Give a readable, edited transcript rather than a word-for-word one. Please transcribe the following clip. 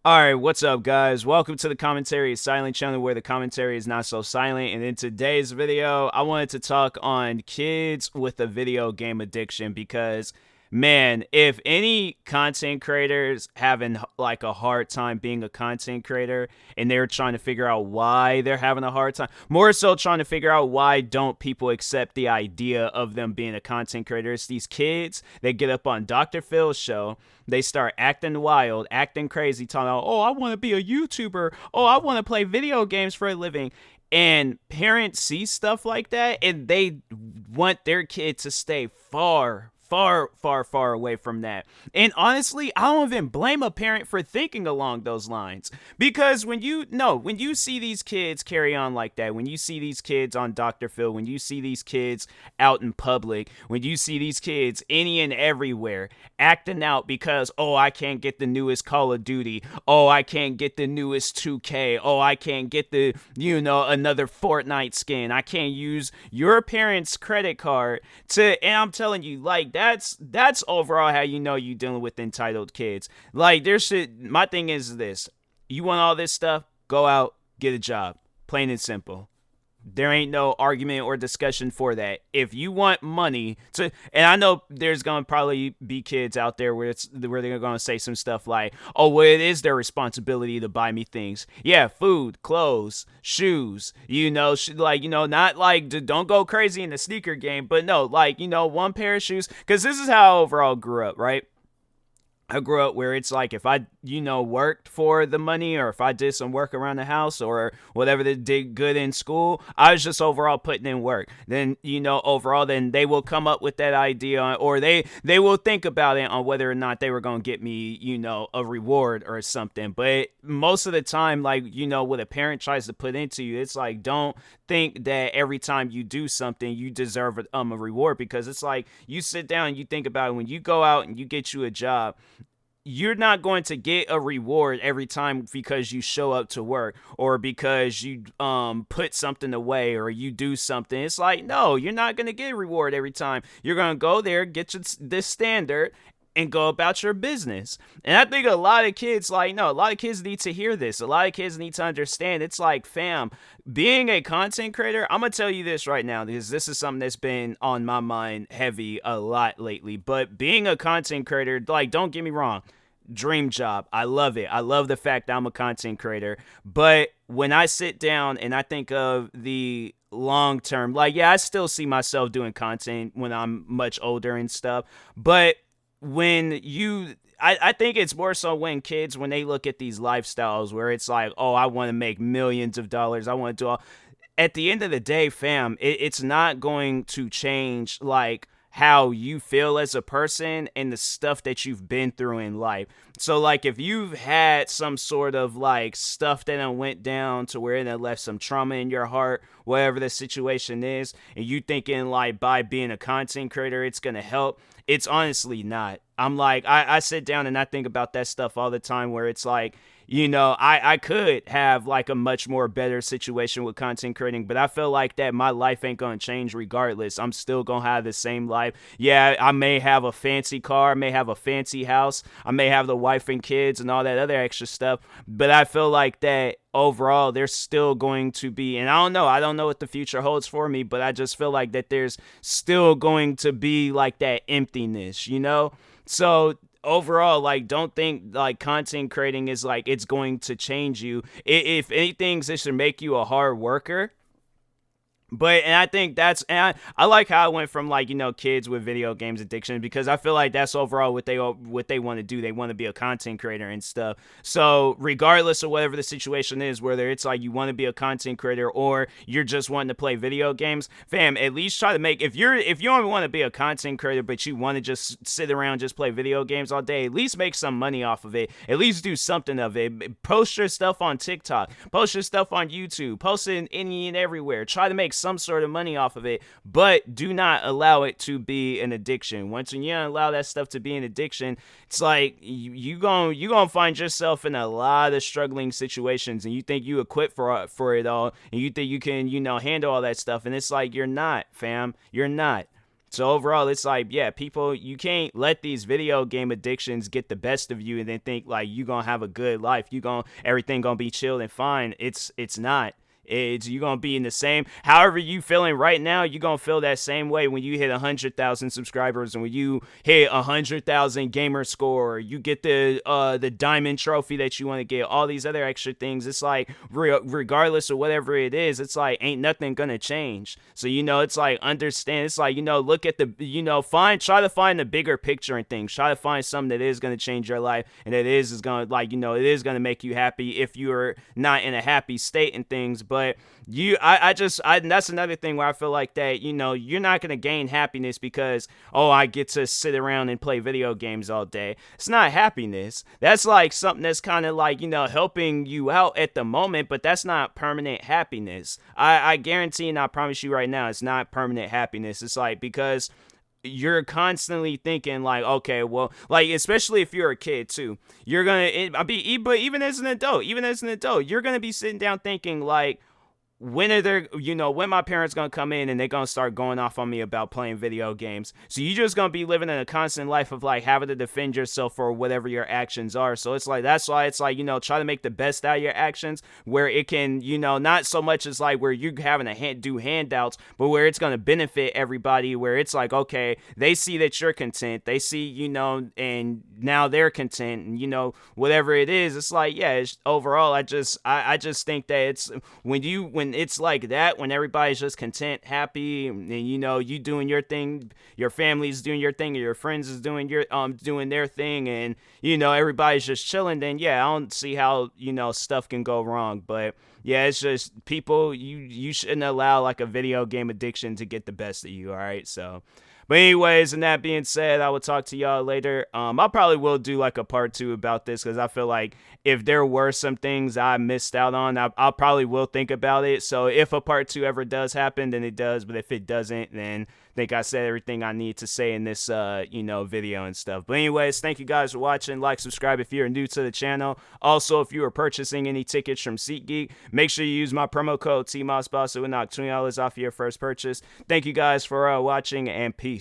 Alright, what's up guys? Welcome to the Commentary Silent channel where the commentary is not so silent. And in today's video, I wanted to talk on kids with a video game addiction because, man, if any content creators having like a hard time being a content creator and they're trying to figure out why they're having a hard time, more so trying to figure out why don't people accept the idea of them being a content creator. It's these kids, they get up on Dr. Phil's show, they start acting wild, acting crazy, talking about, oh, I want to be a YouTuber. Oh, I want to play video games for a living. And parents see stuff like that and they want their kid to stay far away from that. And honestly, I don't even blame a parent for thinking along those lines. Because when you see these kids carry on like that, when you see these kids on Dr. Phil, when you see these kids out in public, when you see these kids any and everywhere acting out because, oh, I can't get the newest Call of Duty, oh, I can't get the newest 2K, oh, I can't get the, another Fortnite skin, I can't use your parents' credit card to, and I'm telling you, like, that's overall how you know you dealing with entitled kids. Like, my thing is this: you want all this stuff, go out, get a job, plain and simple. There ain't no argument or discussion for that. If you want money to, and I know there's gonna probably be kids out there where they're gonna say some stuff like, "Oh, well, it is their responsibility to buy me things." Yeah, food, clothes, shoes. Not like don't go crazy in the sneaker game, but no, like one pair of shoes. Because this is how I overall grew up, right? I grew up where it's like if I, worked for the money or if I did some work around the house or whatever that did good in school, I was just overall putting in work. Then, overall, then they will come up with that idea or they will think about it on whether or not they were going to get me, a reward or something. But most of the time, like, what a parent tries to put into you, it's like, don't think that every time you do something, you deserve a reward, because it's like you sit down and you think about it. When you go out and you get you a job, you're not going to get a reward every time because you show up to work or because you put something away or you do something. It's like, no, you're not going to get a reward every time. You're going to go there, get this standard, and go about your business. And I think a lot of kids, a lot of kids need to hear this. A lot of kids need to understand. It's like, fam, being a content creator, I'm going to tell you this right now, because this is something that's been on my mind heavy a lot lately. But being a content creator, like, don't get me wrong, dream job. I love it. I love the fact that I'm a content creator. But when I sit down and I think of the long term, I still see myself doing content when I'm much older and stuff. But I think it's more so when kids, when they look at these lifestyles where it's like, oh, I want to make millions of dollars, I want to do all. At the end of the day, fam, it's not going to change like how you feel as a person and the stuff that you've been through in life. So like if you've had some sort of like stuff that went down to where it left some trauma in your heart, whatever the situation is, and you thinking like by being a content creator it's gonna help, it's honestly not. I'm like, I sit down and I think about that stuff all the time where it's like, I could have like a much more better situation with content creating, but I feel like that my life ain't gonna change regardless. I'm still gonna have the same life. Yeah, I may have a fancy car, I may have a fancy house, I may have the wife and kids and all that other extra stuff, but I feel like that overall there's still going to be, and I don't know what the future holds for me, but I just feel like that there's still going to be like that emptiness, So overall, like, don't think like content creating is like it's going to change you. If anything, it should make you a hard worker. And I think I like how I went from like, kids with video games addiction, because I feel like that's overall what they want to do. They want to be a content creator and stuff. So regardless of whatever the situation is, whether it's like you want to be a content creator or you're just wanting to play video games, fam, at least try to make, if you don't want to be a content creator, but you want to just sit around, just play video games all day, at least make some money off of it. At least do something of it. Post your stuff on TikTok, post your stuff on YouTube, post it in any and everywhere. Try to make some sort of money off of it, but do not allow it to be an addiction. Once you allow that stuff to be an addiction, it's like you gonna find yourself in a lot of struggling situations, and you think you equipped for it all, and you think you can handle all that stuff, and it's like you're not, fam. You're not. So overall, it's like, yeah, people, you can't let these video game addictions get the best of you and then think like you gonna have a good life. Everything gonna be chill and fine. It's not. It's you gonna be in the same. However you feeling right now, you gonna feel that same way when you hit 100,000 subscribers and when you hit 100,000 gamer score. You get the diamond trophy that you want to get. All these other extra things. It's like regardless of whatever it is, it's like ain't nothing gonna change. So it's like understand. It's like look at the try to find the bigger picture and things. Try to find something that is gonna change your life and that is gonna it is gonna make you happy if you're not in a happy state and things. But that's another thing where I feel like that, you're not going to gain happiness because, oh, I get to sit around and play video games all day. It's not happiness. That's like something that's kind of like, helping you out at the moment, but that's not permanent happiness. I guarantee and I promise you right now, it's not permanent happiness. It's like, because you're constantly thinking like, okay, well, like, especially if you're a kid too, you're gonna but even as an adult, you're gonna be sitting down thinking like, when are there, when my parents gonna come in and they're gonna start going off on me about playing video games? So you're just gonna be living in a constant life of like having to defend yourself for whatever your actions are. So it's like, that's why it's like, try to make the best out of your actions where it can, not so much as like where you're having to do handouts, but where it's gonna benefit everybody, where it's like, okay, they see that you're content, they see, and now they're content, and whatever it is, it's like, yeah, overall, I just think that it's when it's like that, when everybody's just content, happy, and you doing your thing, your family's doing your thing, or your friends is doing their thing, and everybody's just chilling, then yeah, I don't see how stuff can go wrong. But yeah, it's just people, you shouldn't allow like a video game addiction to get the best of you. All right, so. But anyways, and that being said, I will talk to y'all later. I probably will do like a part 2 about this, because I feel like if there were some things I missed out on, I probably will think about it. So if a part 2 ever does happen, then it does. But if it doesn't, then I think I said everything I need to say in this, video and stuff. But anyways, thank you guys for watching. Like, subscribe if you're new to the channel. Also, if you are purchasing any tickets from SeatGeek, make sure you use my promo code TMossBoss. It will knock $20 off your first purchase. Thank you guys for watching, and peace.